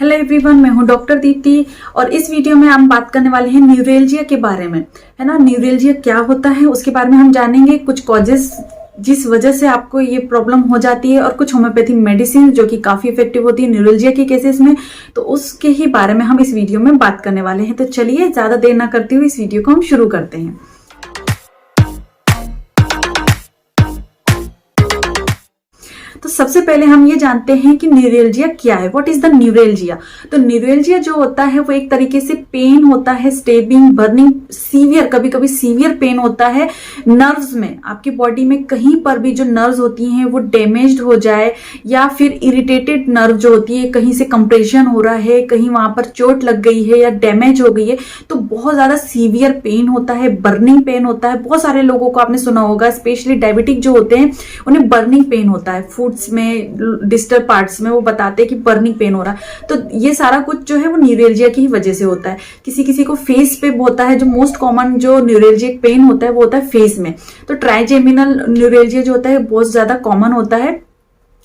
Hello everyone, मैं हूं doctor Deepti और इस वीडियो में हम बात करने वाले हैं न्यूरेल्जिया के बारे में, है ना। न्यूरेल्जिया क्या होता है उसके बारे में हम जानेंगे, कुछ कॉजेस जिस वजह से आपको ये प्रॉब्लम हो जाती है और कुछ होम्योपैथी मेडिसिन जो कि काफी इफेक्टिव होती है न्यूरेल्जिया के केसेस में, तो उसके ही बारे में हम इस वीडियो में बात करने वाले हैं। तो चलिए ज्यादा देर ना करते हुए इस वीडियो को हम शुरू करते हैं। तो सबसे पहले हम ये जानते हैं कि न्यूरेल्जिया क्या है। What is the neuralgia? तो न्यूरेल्जिया जो होता है वो एक तरीके से पेन होता है, स्टेबिंग, बर्निंग, सीवियर, कभी कभी सीवियर पेन होता है नर्व्स में। आपकी बॉडी में कहीं पर भी जो नर्व्स होती हैं वो डैमेज्ड हो जाए या फिर इरिटेटेड नर्व जो होती है, कहीं से कंप्रेशन हो रहा है, कहीं वहां पर चोट लग गई है या डैमेज हो गई है, तो बहुत ज्यादा सीवियर पेन होता है, बर्निंग पेन होता है। बहुत सारे लोगों को आपने सुना होगा, स्पेशली डायबिटिक जो होते हैं उन्हें बर्निंग पेन होता है, फूड्स में, डिस्टल पार्ट्स में वो बताते हैं कि बर्निंग पेन हो रहा है। तो ये सारा कुछ जो है वो न्यूरेल्जिया की ही वजह से होता है। किसी किसी को फेस पे होता है, जो मोस्ट कॉमन जो न्यूरेल्जिक पेन होता है वो होता है फेस में। तो ट्राइजेमिनल न्यूरेल्जिया जो होता है बहुत ज्यादा कॉमन होता है।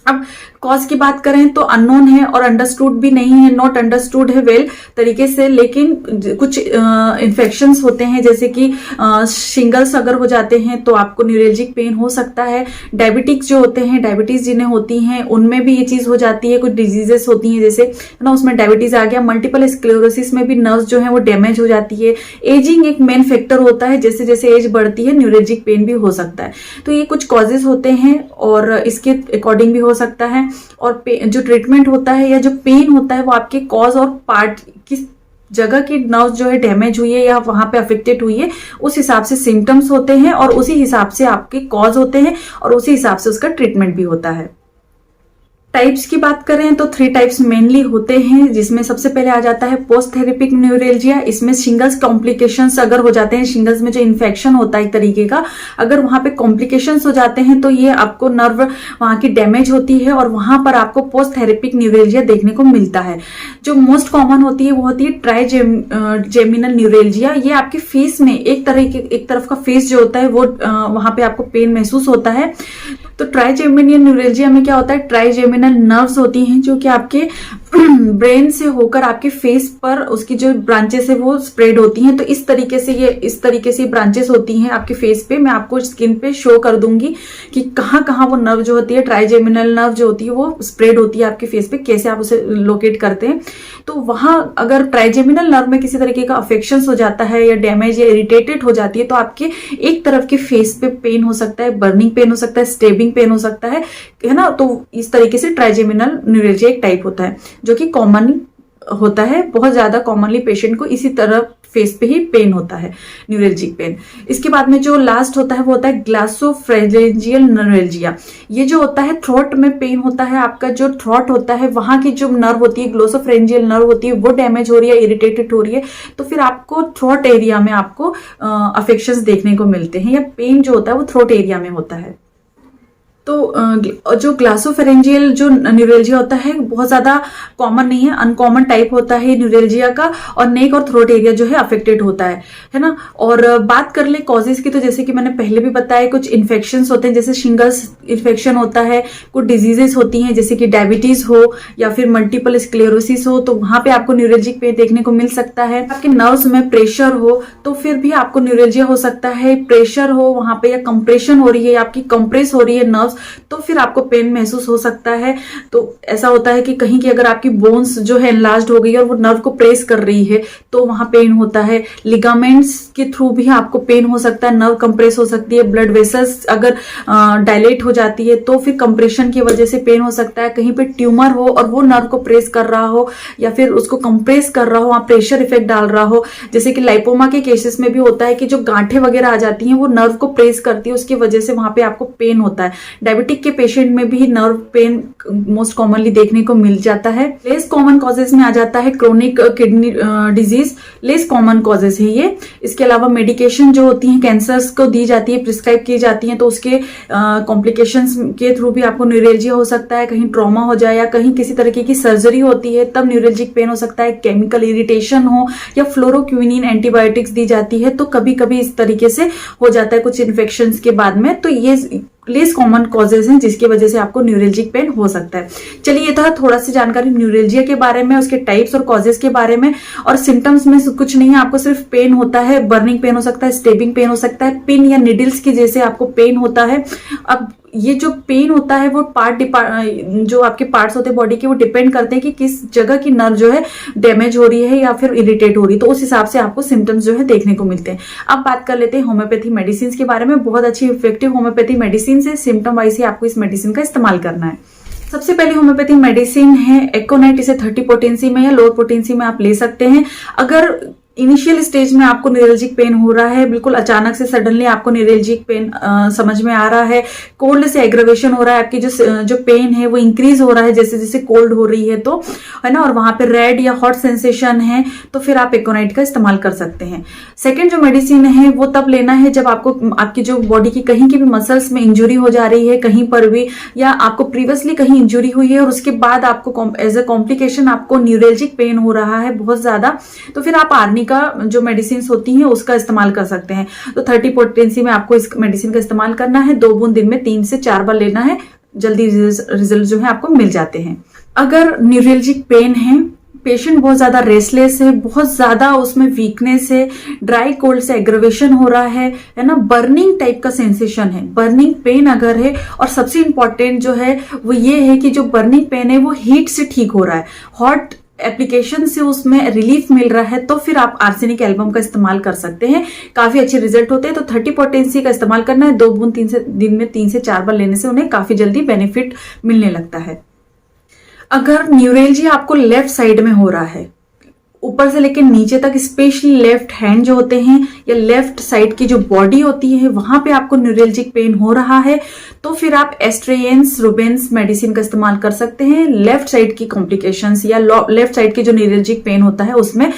अब कॉज की बात करें तो अननोन है और अंडरस्टूड भी नहीं है, नॉट अंडरस्टूड है वेल तरीके से, लेकिन कुछ इन्फेक्शंस होते हैं जैसे कि शिंगल्स अगर हो जाते हैं तो आपको न्यूरेल्जिक पेन हो सकता है। डायबिटिक्स जो होते हैं, डायबिटीज जिन्हें होती हैं उनमें भी ये चीज हो जाती है। कुछ डिजीजेस होती हैं जैसे ना, उसमें डायबिटीज आ गया। मल्टीपल स्क्लेरोसिस में भी नर्व्स जो है वो डैमेज हो जाती है। एजिंग एक मेन फैक्टर होता है, जैसे जैसे एज बढ़ती है न्यूरेल्जिक पेन भी हो सकता है। तो ये कुछ कॉजेज होते हैं और इसके अकॉर्डिंग भी हो सकता है। और जो ट्रीटमेंट होता है या जो पेन होता है वो आपके कॉज और पार्ट, किस जगह की नर्व जो है डैमेज हुई है या वहां पे अफेक्टेड हुई है, उस हिसाब से सिम्टम्स होते हैं और उसी हिसाब से आपके कॉज होते हैं और उसी हिसाब से उसका ट्रीटमेंट भी होता है। टाइप्स की बात करें तो 3 टाइप्स मेनली होते हैं, जिसमें सबसे पहले आ जाता है पोस्ट थेरेपिक न्यूरेल्जिया। इसमें शिंगल्स कॉम्प्लिकेशंस अगर हो जाते हैं, शिंगल्स में जो इन्फेक्शन होता है एक तरीके का, अगर वहां पे कॉम्प्लिकेशंस हो जाते हैं तो ये आपको नर्व वहां की डैमेज होती है और वहां पर आपको पोस्ट थेरेपिक न्यूरेल्जिया देखने को मिलता है। जो मोस्ट कॉमन होती है वो होती है ट्राइजेमिनल न्यूरेल्जिया। ये आपके फेस में एक तरफ का फेस जो होता है वो वहां पे आपको पेन महसूस होता है। तो ट्राइजेमिनल न्यूरेल्जिया में क्या होता है, ट्राइजेमिनल नर्व्स होती हैं जो कि आपके ब्रेन से होकर आपके फेस पर उसकी जो ब्रांचेस है वो स्प्रेड होती हैं। तो इस तरीके से ब्रांचेस होती हैं आपके फेस पे। मैं आपको स्किन पे शो कर दूंगी कि कहाँ कहाँ वो नर्व जो होती है, ट्राइजेमिनल नर्व जो होती है वो स्प्रेड होती है आपके फेस पे, कैसे आप उसे लोकेट करते हैं। तो वहां अगर ट्राइजेमिनल नर्व में किसी तरीके का अफेक्शन हो जाता है या डैमेज या इरिटेटेड हो जाती है तो आपके एक तरफ के फेस पे पेन हो सकता है, बर्निंग पेन हो सकता है, स्टेबिंग पेन हो सकता है ना। तो इस तरीके से ट्राइजेमिनल न्यूरेल्जिया एक टाइप होता है जो कि कॉमन होता है। बहुत ज्यादा कॉमनली पेशेंट को इसी तरह फेस पे ही पेन होता है, न्यूरेल्जिक पेन। इसके बाद में जो लास्ट होता है वो होता है ग्लॉसोफेरेंजियल न्यूरेल्जिया। ये जो होता है थ्रोट में पेन होता है, आपका जो थ्रोट होता है वहां की जो नर्व होती है, ग्लॉसोफेरेंजियल नर्व होती है, वो डैमेज हो रही है, इरिटेटेड हो रही है, तो फिर आपको थ्रोट एरिया में आपको अफेक्शंस देखने को मिलते हैं या पेन जो होता है वो थ्रोट एरिया में होता है। तो जो ग्लॉसोफेरेंजियल जो न्यूरेल्जिया होता है बहुत ज्यादा कॉमन नहीं है, अनकॉमन टाइप होता है न्यूरेल्जिया का, और नेक और थ्रोट एरिया जो है अफेक्टेड होता है ना। और बात कर ले कॉजेज की, तो जैसे कि मैंने पहले भी बताया, कुछ इन्फेक्शंस होते हैं जैसे शिंगल्स इन्फेक्शन होता है, कुछ डिजीजेस होती हैं जैसे कि डायबिटीज हो या फिर मल्टीपल स्क्लेरोसिस हो, तो वहां पे आपको न्यूरेल्जिक पेन देखने को मिल सकता है। आपके नर्व्स में प्रेशर हो तो फिर भी आपको न्यूरेल्जिया हो सकता है। प्रेशर हो वहां पे या कंप्रेशन हो रही है, आपकी कंप्रेस हो रही है नर्व्स, तो फिर आपको पेन महसूस हो सकता है। तो ऐसा होता है कि कहीं की अगर आपकी बोन्स जो है एनलार्ज्ड हो गई और वो नर्व को प्रेस कर रही है तो वहां पेन होता है। लिगामेंट्स के थ्रू भी आपको पेन हो सकता है, नर्व कंप्रेस हो सकती है। ब्लड वेसल्स अगर डायलेट हो जाती है तो फिर कंप्रेशन की वजह से पेन हो सकता है। कहीं पे ट्यूमर हो और वो नर्व को प्रेस कर रहा हो या फिर उसको कंप्रेस कर रहा हो, वहां प्रेशर इफेक्ट डाल रहा हो, जैसे कि लाइपोमा के केसेस में भी होता है कि जो गांठें वगैरह आ जाती हैं वो नर्व को प्रेस करती है, उसकी वजह से वहां पे आपको पेन होता है। डायबिटिक के पेशेंट में भी नर्व पेन मोस्ट कॉमनली देखने को मिल जाता है। लेस कॉमन कॉजेज में आ जाता है chronic kidney disease, less common causes है ये। इसके अलावा मेडिकेशन जो होती है कैंसर्स को दी जाती है, प्रिस्क्राइब की जाती है, तो उसके कॉम्प्लिकेशंस के थ्रू भी आपको न्यूरेल्जिया हो सकता है। कहीं ट्रॉमा हो जाए या कहीं किसी तरीके की सर्जरी होती है तब न्यूरेल्जिक पेन हो सकता है। केमिकल इरिटेशन हो या फ्लोरोक्विनिन एंटीबायोटिक्स दी जाती है तो कभी कभी इस तरीके से हो जाता है कुछ इन्फेक्शंस के बाद में। तो ये लेस कॉमन कॉजेज हैं जिसकी वजह से आपको न्यूरेल्जिक पेन हो सकता है। चलिए, ये था थोड़ा सी जानकारी न्यूरेल्जिया के बारे में, उसके टाइप्स और कॉजेज के बारे में। और सिम्टम्स में कुछ नहीं है, आपको सिर्फ पेन होता है, बर्निंग पेन हो सकता है, स्टेबिंग पेन हो सकता है, पिन या निडल्स की जैसे आपको पेन होता है। अब ये जो पेन होता है वो जो आपके पार्ट्स होते हैं बॉडी के, वो डिपेंड करते हैं कि किस जगह की नर्व जो है डैमेज हो रही है या फिर इरिटेट हो रही है, तो उस हिसाब से आपको सिम्टम्स जो है देखने को मिलते हैं। अब बात कर लेते हैं होम्योपैथी मेडिसिन के बारे में। बहुत अच्छी इफेक्टिव होम्योपैथी मेडिसिन है, सिम्टम वाइज ही आपको इस मेडिसिन का इस्तेमाल करना है। सबसे पहले होम्योपैथी मेडिसिन है एक्कोनाइट। इसे 30 पोटेंसी में या लोअर पोटेंसी में आप ले सकते हैं। अगर इनिशियल स्टेज में आपको न्यूरेल्जिक पेन हो रहा है, बिल्कुल अचानक से सडनली आपको न्यूरेल्जिक पेन समझ में आ रहा है, कोल्ड से एग्रेवेशन हो रहा है, आपकी जो पेन है वो इंक्रीज हो रहा है जैसे जैसे कोल्ड हो रही है, तो है ना, और वहां पे रेड या हॉट सेंसेशन है, तो फिर आप एक्कोनाइट का इस्तेमाल कर सकते हैं। सेकेंड जो मेडिसिन है वो तब लेना है जब आपको आपकी जो बॉडी की कहीं की भी मसल्स में इंजुरी हो जा रही है, कहीं पर भी, या आपको प्रीवियसली कहीं इंजुरी हुई है और उसके बाद आपको एज अ कॉम्प्लिकेशन आपको न्यूरेल्जिक पेन हो रहा है बहुत ज्यादा, तो फिर आप आर्नी का जो मेडिसिन होती हैं उसका इस्तेमाल कर सकते हैं। तो 30 पोटेंसी में आपको इस मेडिसिन का इस्तेमाल करना है। 2 बूंद दिन में 3 से 4 बार लेना है, जल्दी रिजल्ट जो है आपको मिल जाते हैं। अगर न्यूरेल्जिक पेन है, पेशेंट बहुत ज्यादा रेस्टलेस है, बहुत ज्यादा उसमें वीकनेस है, ड्राई कोल्ड से एग्रेवेशन हो रहा है ना, बर्निंग टाइप का सेंसेशन है, बर्निंग पेन अगर है, और सबसे इंपॉर्टेंट जो है वो ये है कि जो बर्निंग पेन है वो हीट से ठीक हो रहा है, हॉट एप्लीकेशन से उसमें रिलीफ मिल रहा है, तो फिर आप आर्सेनिक एल्बम का इस्तेमाल कर सकते हैं। काफी अच्छे रिजल्ट होते हैं। तो 30 पोटेंसी का इस्तेमाल करना है। 2 बूंद दिन में 3 से 4 बार लेने से उन्हें काफी जल्दी बेनिफिट मिलने लगता है। अगर न्यूरेल्जिया आपको लेफ्ट साइड में हो रहा है, ऊपर से लेकर नीचे तक, स्पेशली लेफ्ट हैंड जो होते हैं या लेफ्ट साइड की जो बॉडी होती है वहां पे आपको न्यूरेल्जिक पेन हो रहा है, तो फिर आप एस्ट्रेयंस रुबेंस मेडिसिन का इस्तेमाल कर सकते हैं। लेफ्ट साइड की कॉम्प्लिकेशंस या लेफ्ट साइड की जो न्यूरेल्जिक पेन होता है उसमें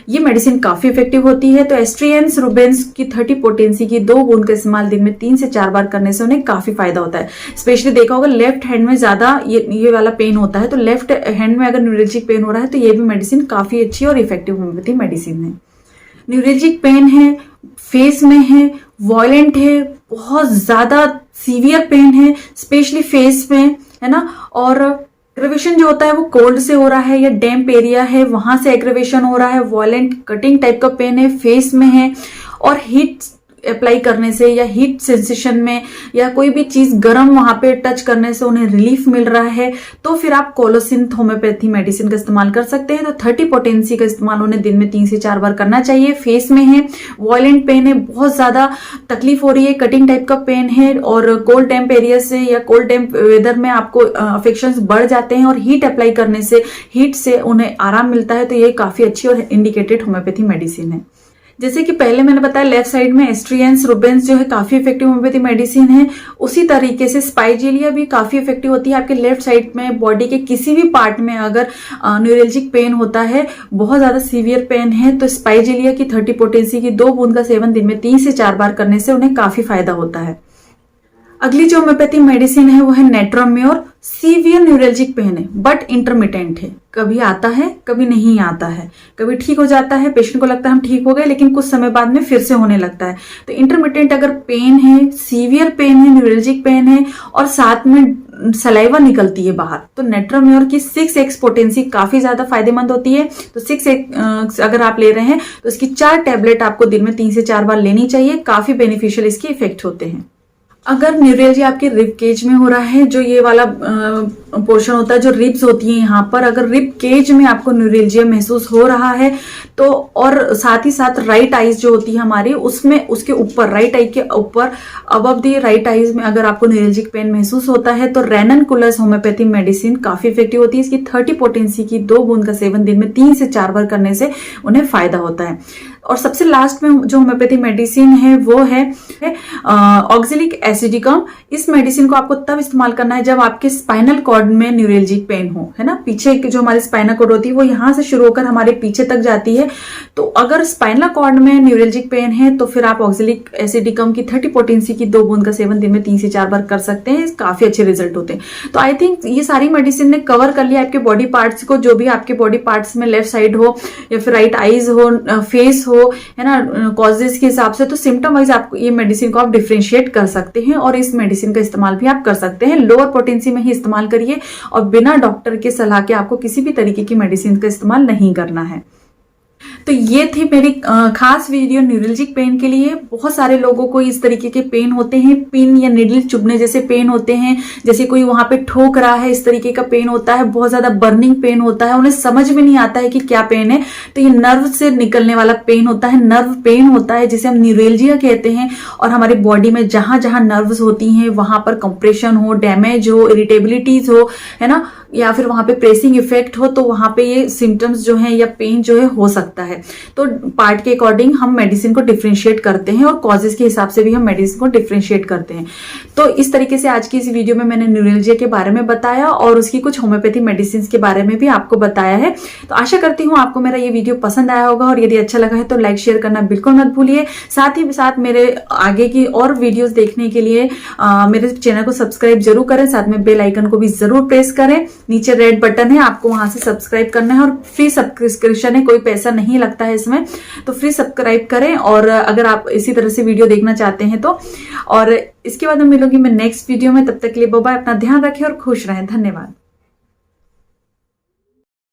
ये मेडिसिन काफी इफेक्टिव होती है। तो एस्ट्रेयंस रुबेंस की 30 पोटेंसी की 2 बूंद का इस्तेमाल दिन में 3 से 4 बार करने से उन्हें काफी फायदा होता है। स्पेशली देखा होगा लेफ्ट हैंड में ज्यादा ये वाला पेन होता है, तो लेफ्ट हैंड में अगर न्यूरेल्जिक पेन हो रहा है तो ये भी मेडिसिन काफी अच्छी और इफेक्टिव होम्योपैथी मेडिसिन है। न्यूरेल्जिक पेन है, फेस में है, वॉयलेंट है, बहुत ज्यादा सीवियर पेन है, स्पेशली फेस में, है ना, और एग्रेवेशन जो होता है वो कोल्ड से हो रहा है या डैम्प एरिया है वहां से एग्रेवेशन हो रहा है, वॉयलेंट कटिंग टाइप का पेन है, फेस में है, और हीट अप्लाई करने से या हीट सेंसेशन में या कोई भी चीज गर्म वहां पे टच करने से उन्हें रिलीफ मिल रहा है, तो फिर आप कोलोसिंथ होम्योपैथी मेडिसिन का इस्तेमाल कर सकते हैं। तो 30 पोटेंसी का इस्तेमाल उन्हें दिन में 3 से 4 बार करना चाहिए। फेस में है, वॉयलेंट पेन है, बहुत ज्यादा तकलीफ हो रही है, कटिंग टाइप का पेन है, और कोल्ड टेम्प एरिया से या कोल्ड टेम्प वेदर में आपको अफेक्शंस बढ़ जाते हैं और हीट अप्लाई करने से, हीट से उन्हें आराम मिलता है, तो ये काफी अच्छी और इंडिकेटेड होम्योपैथी मेडिसिन है। जैसे कि पहले मैंने बताया लेफ्ट साइड में एस्ट्रियंस रुबेंस जो है काफी इफेक्टिव होम्योपैथी मेडिसिन है, उसी तरीके से स्पाइजेलिया भी काफी इफेक्टिव होती है। आपके लेफ्ट साइड में बॉडी के किसी भी पार्ट में अगर न्यूरेल्जिक पेन होता है, बहुत ज्यादा सीवियर पेन है, तो स्पाइजेलिया की 30 पोटेंसी की 2 बूंद का सेवन दिन में 3 से 4 बार करने से उन्हें काफी फायदा होता है। अगली जो होम्योपैथी मेडिसिन है वो है नेट्रोम्योर। सीवियर न्यूरेल्जिक पेन है बट इंटरमिटेंट है, कभी आता है कभी नहीं आता है, कभी ठीक हो जाता है, पेशेंट को लगता है हम ठीक हो गए, लेकिन कुछ समय बाद में फिर से होने लगता है। तो इंटरमिटेंट अगर पेन है, सीवियर पेन है, न्यूरेल्जिक पेन है और साथ में सलाइवा निकलती है बाहर, तो नेट्रोम्योर की 6x पोटेंसी काफी ज्यादा फायदेमंद होती है। तो 6x अगर आप ले रहे हैं तो इसकी 4 टैबलेट आपको दिन में 3 से 4 बार लेनी चाहिए, काफी बेनिफिशियल इसके इफेक्ट होते हैं। अगर न्यूरेल्जिया आपके रिब केज में हो रहा है, जो ये वाला पोर्शन होता है जो रिब्स होती है यहाँ पर, अगर रिब केज में आपको न्यूरेल्जिया महसूस हो रहा है तो, और साथ ही साथ राइट आईज जो होती है हमारी, उसमें उसके ऊपर राइट आई के ऊपर अबव दी राइट आईज में अगर आपको न्यूरेल्जिक पेन महसूस होता है तो रेननकुलस होम्योपैथी मेडिसिन काफी इफेक्टिव होती है। इसकी 30 पोटेंसी की 2 बूंद का सेवन दिन में 3 से 4 बार करने से उन्हें फायदा होता है। और सबसे लास्ट में जो होम्योपैथी मेडिसिन है वो है ऑक्जेलिक एसिडिकम। इस मेडिसिन को आपको तब इस्तेमाल करना है जब आपके स्पाइनल कॉर्ड में न्यूरेल्जिक पेन हो, है ना, पीछे जो हमारी स्पाइनल कॉर्ड होती है वो यहां से शुरू होकर हमारे पीछे तक जाती है। तो अगर स्पाइनल कॉर्ड में न्यूरेल्जिक पेन है तो फिर आप ऑक्जेलिक एसिडिकम की 30 पोटेंसी की 2 बूंद का सेवन दिन में 3 से 4 बार कर सकते हैं, काफी अच्छे रिजल्ट होते हैं। तो आई थिंक ये सारी मेडिसिन ने कवर कर लिया आपके बॉडी पार्ट्स को, जो भी आपके बॉडी पार्ट्स में लेफ्ट साइड हो या फिर राइट आईज हो, फेस हो हो, है ना, कॉजेस के हिसाब से, तो सिम्टम वाइज आप ये मेडिसिन को आप डिफ्रेंशिएट कर सकते हैं और इस मेडिसिन का इस्तेमाल भी आप कर सकते हैं। लोअर पोटेंसी में ही इस्तेमाल करिए और बिना डॉक्टर के सलाह के आपको किसी भी तरीके की मेडिसिन का इस्तेमाल नहीं करना है। तो ये थी मेरी खास वीडियो न्यूरल्जिक पेन के लिए। बहुत सारे लोगों को इस तरीके के पेन होते हैं, पिन या निडल चुभने जैसे पेन होते हैं, जैसे कोई वहां पे ठोक रहा है, इस तरीके का पेन होता है, बहुत ज्यादा बर्निंग पेन होता है, उन्हें समझ में नहीं आता है कि क्या पेन है। तो ये नर्व से निकलने वाला पेन होता है, नर्व पेन होता है जिसे हम न्यूरेल्जिया कहते हैं। और हमारी बॉडी में जहां जहां नर्व्स होती हैं वहां पर कंप्रेशन हो, डैमेज हो, इरिटेबिलिटीज हो, है ना, या फिर वहां पे प्रेसिंग इफेक्ट हो, तो वहां पे ये सिम्टम्स जो है या पेन जो है हो सकता है। तो पार्ट के अकॉर्डिंग हम मेडिसिन को डिफ्रेंशिएट करते हैं और कॉजेस के हिसाब से भी हम मेडिसिन को डिफ्रेंशिएट करते हैं। तो इस तरीके से आज की इस वीडियो में मैंने न्यूरल्जिया के बारे में बताया और उसकी कुछ होम्योपैथी मेडिसिन के बारे में भी आपको बताया है। तो आशा करती हूँ आपको मेरा ये वीडियो पसंद आया होगा और यदि अच्छा लगा है तो लाइक शेयर करना बिल्कुल मत भूलिए। साथ ही साथ मेरे आगे की और वीडियोस देखने के लिए मेरे चैनल को सब्सक्राइब जरूर करें, साथ में बेल आइकन को भी जरूर प्रेस करें। नीचे रेड बटन है, आपको वहां से सब्सक्राइब करना है और फ्री सब्सक्रिप्शन है, कोई पैसा नहीं लगता है इसमें, तो फ्री सब्सक्राइब करें। और अगर आप इसी तरह से वीडियो देखना चाहते हैं तो, और इसके बाद मैं मिलूंगी मैं नेक्स्ट वीडियो में। तब तक के लिए बाय बाय, अपना ध्यान रखें और खुश रहें। धन्यवाद।